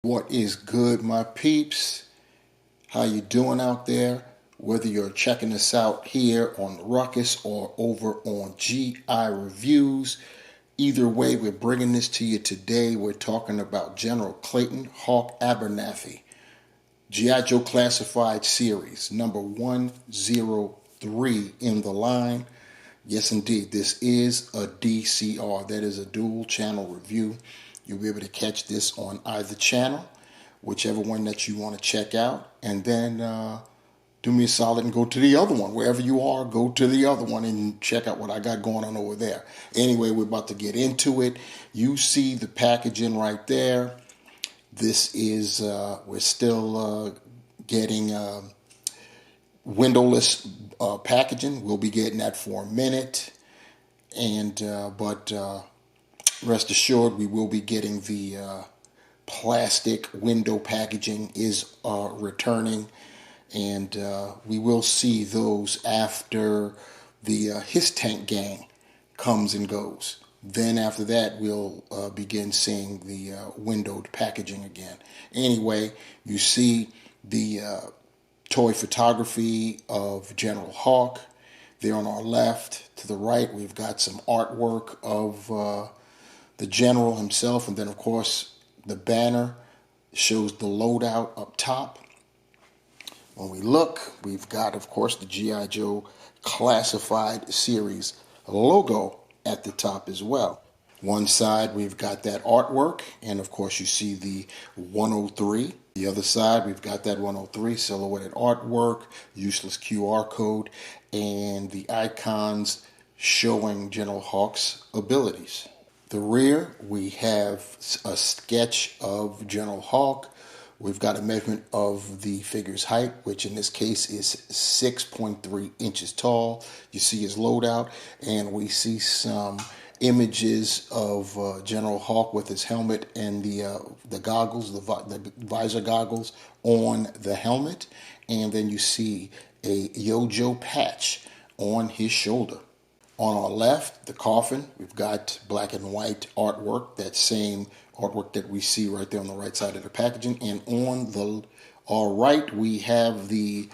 What is good, my peeps? How you doing out there? Whether you're checking us out here on Ruckus or over on GI Reviews, either way, we're bringing this to you today. We're talking about General Clayton Hawk Abernathy, G.I. Joe Classified Series, number 103 in the line. Yes, indeed, this is a DCR. That is a dual channel review. You'll be able to catch this on either channel, whichever one that you want to check out. And then do me a solid and go to the other one. Wherever you are, go to the other one and check out what I got going on over there. Anyway, we're about to get into it. You see the packaging right there. This is, we're still getting windowless packaging. We'll be getting that for a minute. And, but rest assured, we will be getting the plastic window packaging is returning. And we will see those after the His Tank gang comes and goes. Then after that, we'll begin seeing the windowed packaging again. Anyway, you see the toy photography of General Hawk. There on our left, to the right, we've got some artwork of the General himself. And then, of course, the banner shows the loadout up top. When we look, we've got, of course, the G.I. Joe Classified Series logo at the top as well. One side, we've got that artwork, and of course, you see the 103. The other side, we've got that 103 silhouetted artwork, useless QR code, and the icons showing General Hawk's abilities. The rear, we have a sketch of General Hawk. We've got a measurement of the figure's height, which in this case is 6.3 inches tall. You see his loadout, and we see some images of General Hawk with his helmet and the goggles, the visor goggles on the helmet. And then you see a Yo-Jo patch on his shoulder. On our left, the coffin, we've got black and white artwork, that same artwork that we see right there on the right side of the packaging. And on our right, we have the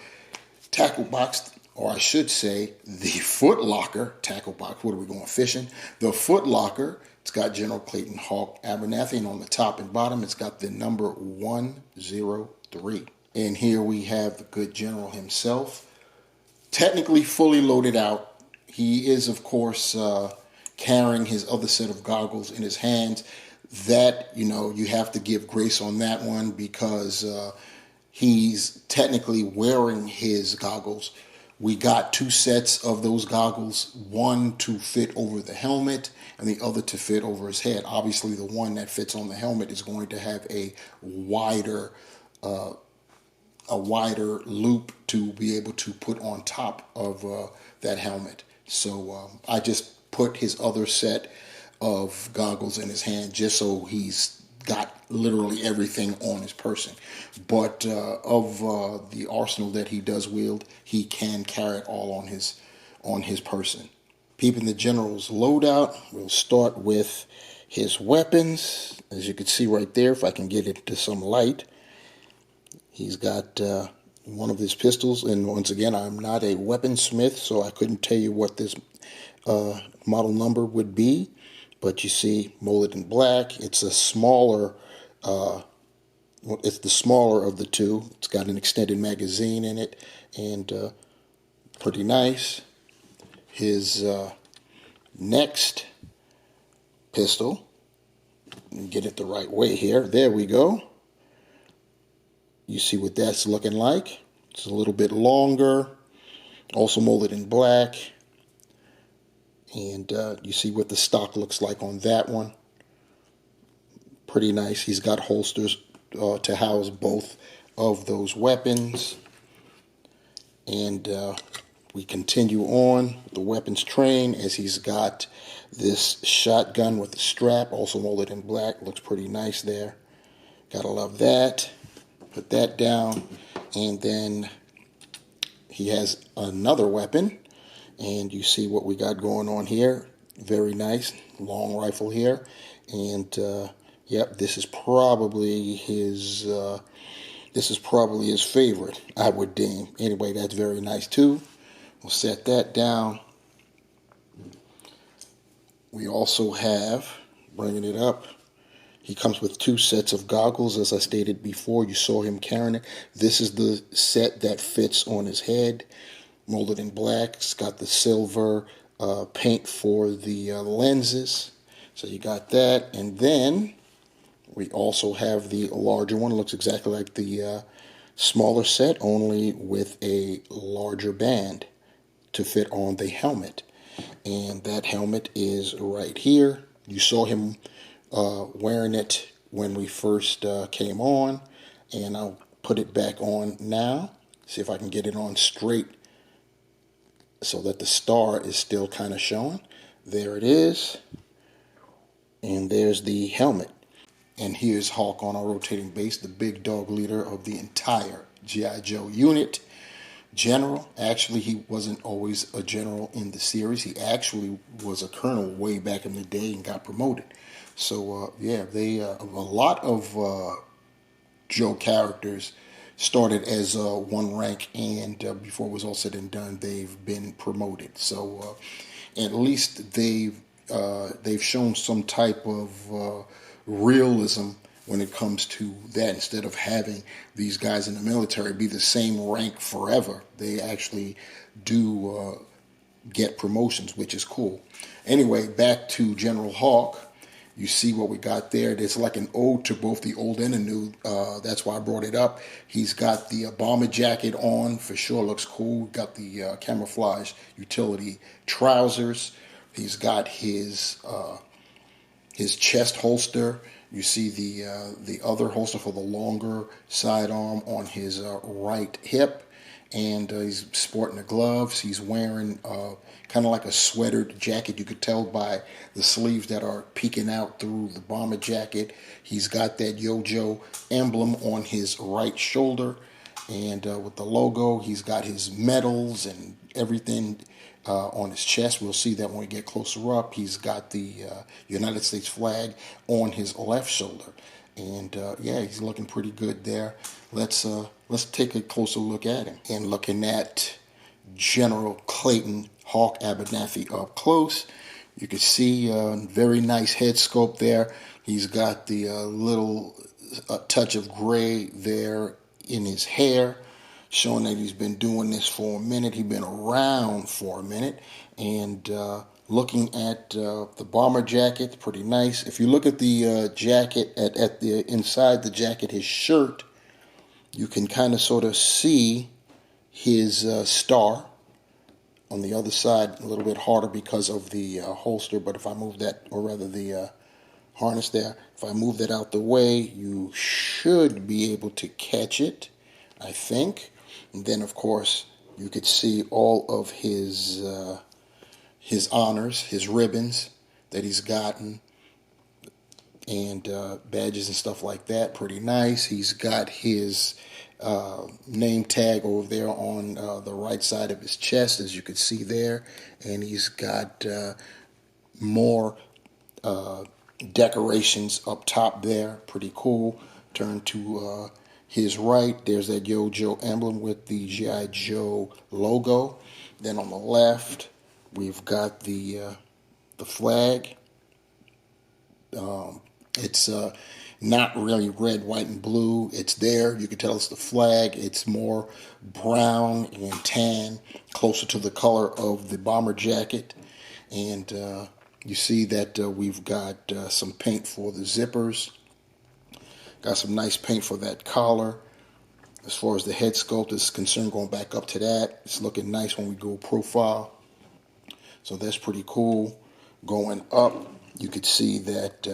tackle box, or I should say the foot locker tackle box. What are we going, fishing? The foot locker, it's got General Clayton Hawk Abernathy, and on the top and bottom, it's got the number 103. And here we have the good General himself, technically fully loaded out. He is, of course, carrying his other set of goggles in his hands. That, you have to give grace on that one because he's technically wearing his goggles. We got two sets of those goggles, one to fit over the helmet and the other to fit over his head. Obviously, the one that fits on the helmet is going to have a wider loop to be able to put on top of that helmet. So I just put his other set of goggles in his hand just so he's got literally everything on his person. But of the arsenal that he does wield, he can carry it all on his person. Peeping the General's loadout, we'll start with his weapons. As you can see right there, if I can get it to some light, he's got one of his pistols, and once again, I'm not a weaponsmith, so I couldn't tell you what this model number would be, but you see molded in black. It's a smaller, it's the smaller of the two. It's got an extended magazine in it, and pretty nice. His next pistol, get it the right way here, there we go. You see what that's looking like. It's a little bit longer, also molded in black. And you see what the stock looks like on that one. Pretty nice. He's got holsters to house both of those weapons. And we continue on with the weapons train as he's got this shotgun with a strap, also molded in black. Looks pretty nice there. Gotta love that. Put that down, and then he has another weapon, and you see what we got going on here. Very nice long rifle here, and Yep, this is probably his favorite, I would deem. Anyway, that's very nice too. We'll set that down. We also have, bringing it up, he comes with 2 sets of goggles. As I stated before, you saw him carrying it. This is the set that fits on his head, molded in black. It's got the silver paint for the lenses. So you got that. And then we also have the larger one. It looks exactly like the smaller set, only with a larger band to fit on the helmet. And that helmet is right here. You saw him wearing it when we first came on, and I'll put it back on now. See if I can get it on straight so that the star is still kind of showing. There it is, and there's the helmet. And here's Hawk on our rotating base, the big dog leader of the entire G.I. Joe unit. General. Actually, he wasn't always a general in the series. He actually was a colonel way back in the day and got promoted. So yeah, they a lot of Joe characters started as one rank, and before it was all said and done, they've been promoted. So at least they've shown some type of realism when it comes to that. Instead of having these guys in the military be the same rank forever, they actually do get promotions, which is cool. Anyway, back to General Hawk. You see what we got there. It's like an ode to both the old and the new. That's why I brought it up. He's got the bomber jacket on. For sure looks cool. Got the camouflage utility trousers. He's got his chest holster. You see the other holster for the longer sidearm on his right hip, and he's sporting the gloves. He's wearing kind of like a sweatered jacket. You could tell by the sleeves that are peeking out through the bomber jacket. He's got that Yo-Jo emblem on his right shoulder, and with the logo, he's got his medals and everything on his chest. We'll see that when we get closer up. He's got the United States flag on his left shoulder, and yeah, he's looking pretty good there. Let's take a closer look at him. And looking at General Clayton Hawk Abernathy up close, you can see very nice head sculpt there. He's got the little touch of gray there in his hair, showing that he's been doing this for a minute. He's been around for a minute. And looking at the bomber jacket, pretty nice. If you look at the jacket, at the inside the jacket, his shirt, you can kind of sort of see his star. On the other side, a little bit harder because of the holster, but if I move that, or rather the harness there, if I move that out the way, you should be able to catch it, I think. And then, of course, you could see all of his honors, his ribbons that he's gotten, and badges and stuff like that. Pretty nice. He's got his name tag over there on the right side of his chest, as you can see there. And he's got more decorations up top there. Pretty cool. Turn to his right, there's that Yo-Jo emblem with the G.I. Joe logo. Then on the left, we've got the flag. It's not really red, white, and blue. It's there. You can tell it's the flag. It's more brown and tan, closer to the color of the bomber jacket. And you see that we've got some paint for the zippers. Got some nice paint for that collar. As far as the head sculpt is concerned, going back up to that, it's looking nice when we go profile. So that's pretty cool. Going up, you could see that,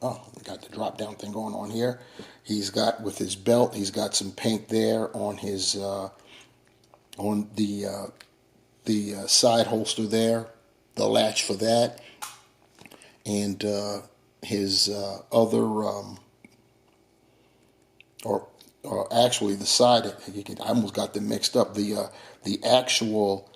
we got the drop down thing going on here. He's got, with his belt, he's got some paint there on his, on the side holster there, the latch for that. And his other, or actually the side, I almost got them mixed up. The actual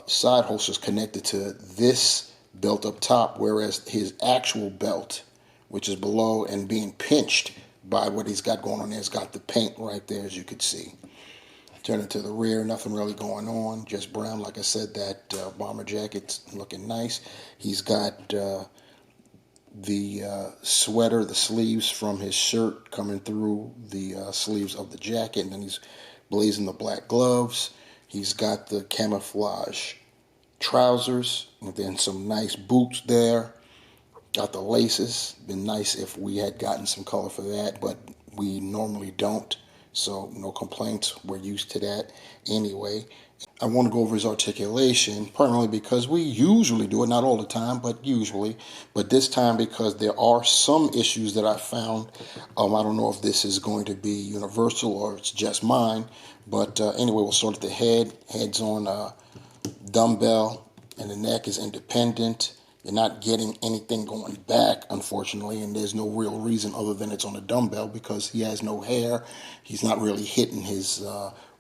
side holster is connected to this belt up top, whereas his actual belt which is below and being pinched by what he's got going on there. He's got the paint right there, as you can see. Turn it to the rear, nothing really going on, just brown. Like I said, that bomber jacket's looking nice. He's got the sweater, the sleeves from his shirt coming through the sleeves of the jacket, and then he's blazing the black gloves. He's got the camouflage trousers, and then some nice boots there. Got the laces. Been nice if we had gotten some color for that, but we normally don't. So no complaints. We're used to that anyway. I want to go over his articulation, primarily because we usually do it, not all the time, but usually. But this time because there are some issues that I found. I don't know if this is going to be universal or it's just mine. But anyway, we'll start at the head. Head's on a dumbbell, and the neck is independent. You're not getting anything going back, unfortunately, and there's no real reason other than it's on a dumbbell because he has no hair. He's not really hitting his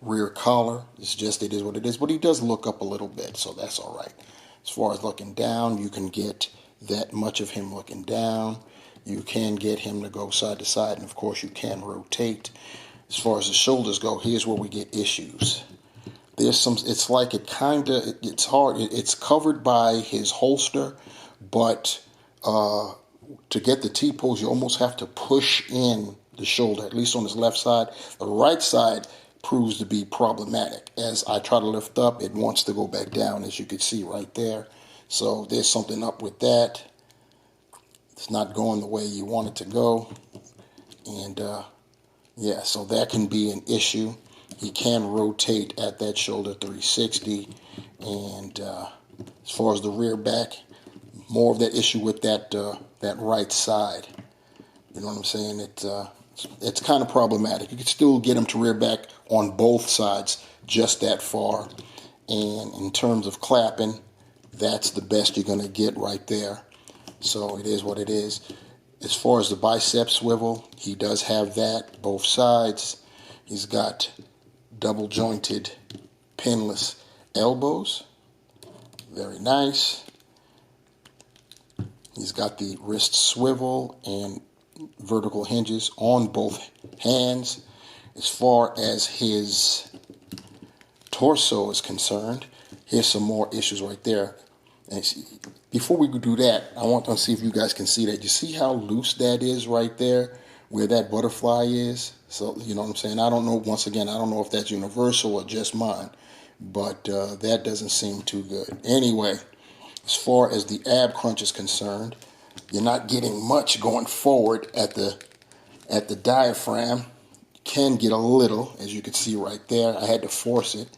rear collar. It's just, it is what it is, but he does look up a little bit, so that's all right. As far as looking down, you can get that much of him looking down. You can get him to go side to side, and of course you can rotate. As far as the shoulders go, here's where we get issues. There's some, it's like it kind of, it's hard. It's covered by his holster, but to get the T-pose, you almost have to push in the shoulder, at least on his left side. The right side proves to be problematic. As I try to lift up, it wants to go back down, as you can see right there. So there's something up with that. It's not going the way you want it to go. And yeah, so that can be an issue. He can rotate at that shoulder 360. And as far as the rear back, more of that issue with that that right side. You know what I'm saying? It's kind of problematic. You can still get him to rear back on both sides just that far. And in terms of clapping, that's the best you're going to get right there. So it is what it is. As far as the bicep swivel, he does have that, both sides. He's got double jointed pinless elbows. Very nice. He's got the wrist swivel and vertical hinges on both hands. As far as his torso is concerned, here's some more issues right there. And before we do that, I want to see if you guys can see that. You see how loose that is right there, where that butterfly is? So, you know what I'm saying? I don't know, once again, I don't know if that's universal or just mine, but that doesn't seem too good. Anyway, as far as the ab crunch is concerned, you're not getting much going forward at the diaphragm. You can get a little, as you can see right there. I had to force it.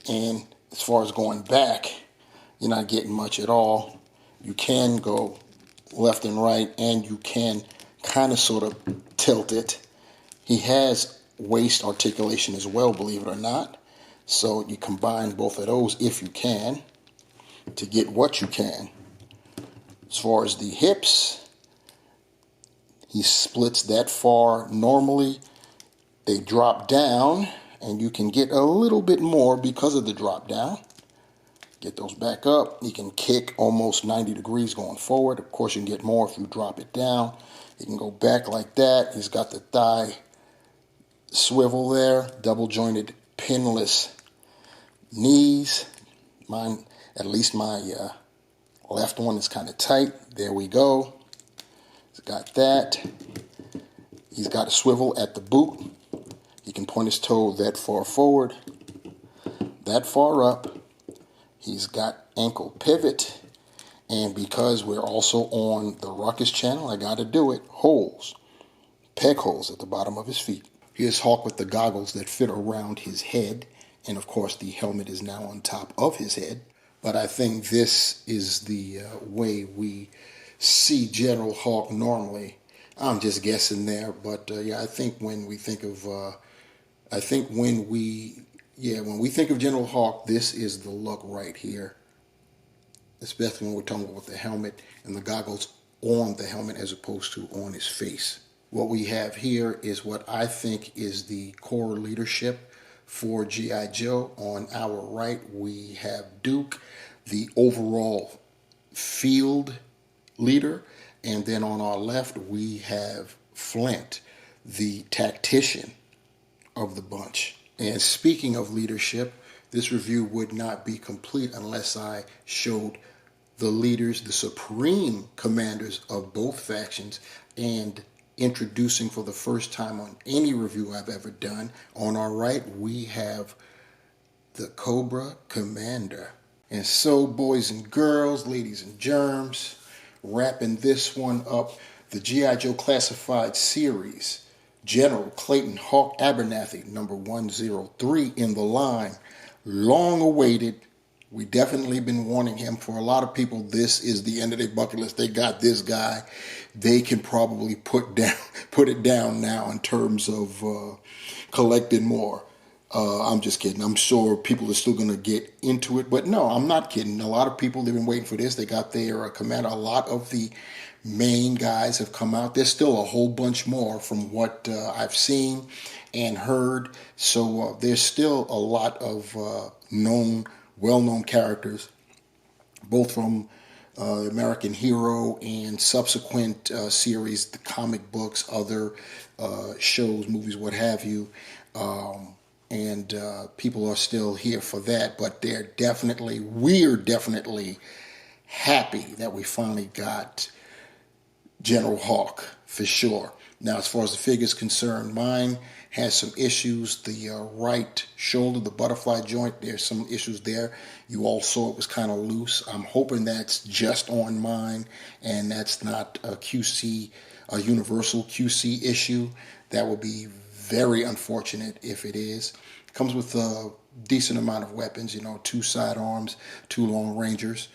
And as far as going back, you're not getting much at all. You can go left and right, and you can kind of sort of tilt it. He has waist articulation as well, believe it or not. So you combine both of those if you can to get what you can. As far as the hips, he splits that far normally. They drop down, and you can get a little bit more because of the drop down. Get those back up. You can kick almost 90 degrees going forward. Of course, you can get more if you drop it down. You can go back like that. He's got the thigh swivel there, double jointed pinless knees. Mine, at least my left one is kind of tight. There we go. He's got that. He's got a swivel at the boot. He can point his toe that far forward, that far up. He's got ankle pivot. And because we're also on the Ruckus channel, I got to do it. Holes, peg holes at the bottom of his feet. Here's Hawk with the goggles that fit around his head. And of course, the helmet is now on top of his head. But I think this is the way we see General Hawk normally. I'm just guessing there, but yeah, I think when we think of, when we think of General Hawk, this is the look right here. Especially when we're talking about the helmet and the goggles on the helmet as opposed to on his face. What we have here is what I think is the core leadership for G.I. Joe. On our right, we have Duke, the overall field leader, And then on our left, we have Flint, the tactician of the bunch. And speaking of leadership, this review would not be complete unless I showed the leaders, the supreme commanders of both factions, and introducing for the first time on any review I've ever done. On our right, we have the Cobra Commander. And so, boys and girls, ladies and germs, wrapping this one up, the G.I. Joe Classified Series, General Clayton Hawk Abernathy, number 103 in the line, long awaited. We definitely been wanting him. For a lot of people, this is the end of their bucket list. They got this guy. They can probably put it down now in terms of collecting more. I'm just kidding. I'm sure people are still going to get into it. But no, I'm not kidding. A lot of people, they've been waiting for this. They got their commander. A lot of the main guys have come out. There's still a whole bunch more from what I've seen and heard. So there's still a lot of well-known characters, both from American Hero and subsequent series, the comic books, other shows, movies, what have you. And people are still here for that, but we're definitely happy that we finally got General Hawk, for sure. Now, as far as the figure is concerned, mine has some issues. The right shoulder, the butterfly joint, there's some issues there. You all saw it was kind of loose. I'm hoping that's just on mine and that's not a universal QC issue. That would be very unfortunate if it is. It comes with a decent amount of weapons, 2 sidearms, 2 long rangers,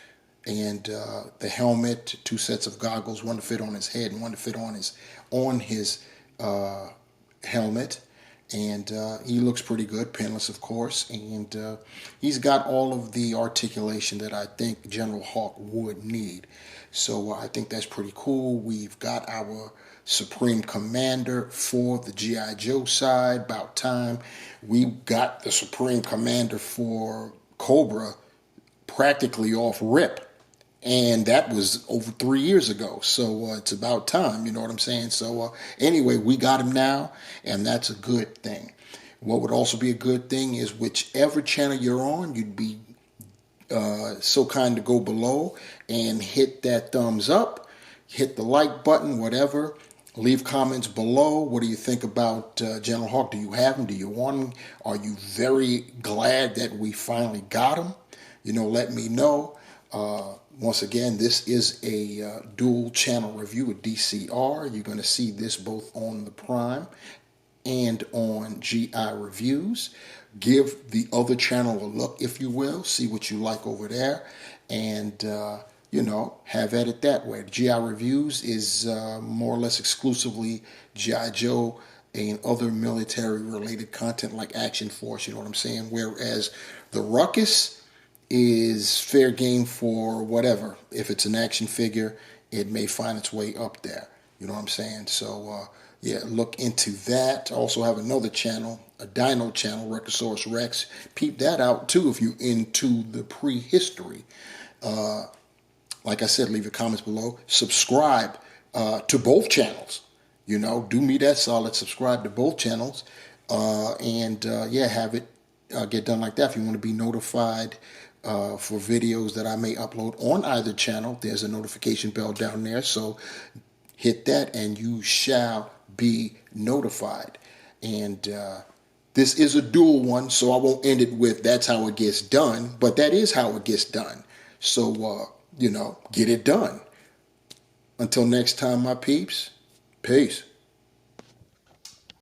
and the helmet, 2 sets of goggles, one to fit on his head and one to fit on his helmet. And he looks pretty good, pinless, of course. And he's got all of the articulation that I think General Hawk would need. So I think that's pretty cool. We've got our Supreme Commander for the G.I. Joe side. About time. We got the Supreme Commander for Cobra practically off rip. And that was over 3 years ago. So it's about time, you know what I'm saying? So anyway, we got him now, and that's a good thing. What would also be a good thing is whichever channel you're on, you'd be so kind to go below and hit that thumbs up, hit the like button, whatever. Leave comments below. What do you think about General Hawk? Do you have him? Do you want him? Are you very glad that we finally got him? Let me know. Once again, this is a dual channel review with DCR. You're going to see this both on the Prime and on GI Reviews. Give the other channel a look, if you will. See what you like over there. And, have at it that way. GI Reviews is more or less exclusively G.I. Joe and other military-related content like Action Force, you know what I'm saying? Whereas the Ruckus is fair game for whatever. If it's an action figure, it may find its way up there. You know what I'm saying? So, look into that. I also have another channel, a Dino channel, Recosaurus Rex. Peep that out, too, if you're into the prehistory. Like I said, leave your comments below. Subscribe to both channels. Do me that solid. Subscribe to both channels. Have it get done like that. If you want to be notified for videos that I may upload on either channel, there's a notification bell down there. So hit that and you shall be notified. And this is a dual one, so I won't end it with that's how it gets done. But that is how it gets done. So, get it done. Until next time, my peeps, peace.